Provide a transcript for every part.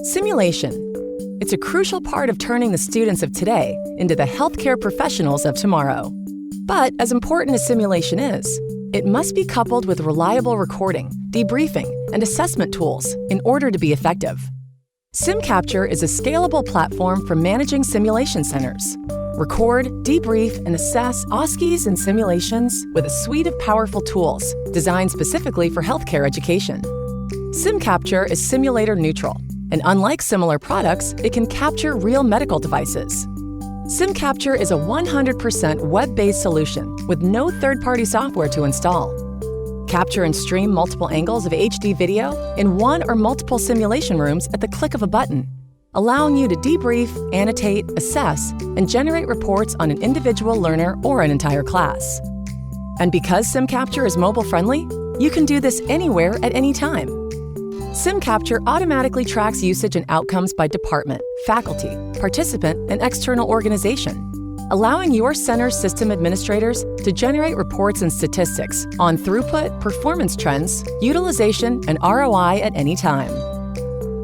Simulation. It's a crucial part of turning the students of today into the healthcare professionals of tomorrow. But as important as simulation is, it must be coupled with reliable recording, debriefing, and assessment tools in order to be effective. SimCapture is a scalable platform for managing simulation centers. Record, debrief, and assess OSCEs and simulations with a suite of powerful tools designed specifically for healthcare education. SimCapture is simulator neutral, and unlike similar products, it can capture real medical devices. SimCapture is a 100% web-based solution with no third-party software to install. Capture and stream multiple angles of HD video in one or multiple simulation rooms at the click of a button, allowing you to debrief, annotate, assess, and generate reports on an individual learner or an entire class. And because SimCapture is mobile-friendly, you can do this anywhere at any time. SimCapture automatically tracks usage and outcomes by department, faculty, participant, and external organization, allowing your center's system administrators to generate reports and statistics on throughput, performance trends, utilization, and ROI at any time.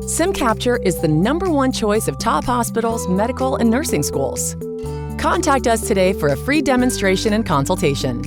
SimCapture is the #1 choice of top hospitals, medical, and nursing schools. Contact us today for a free demonstration and consultation.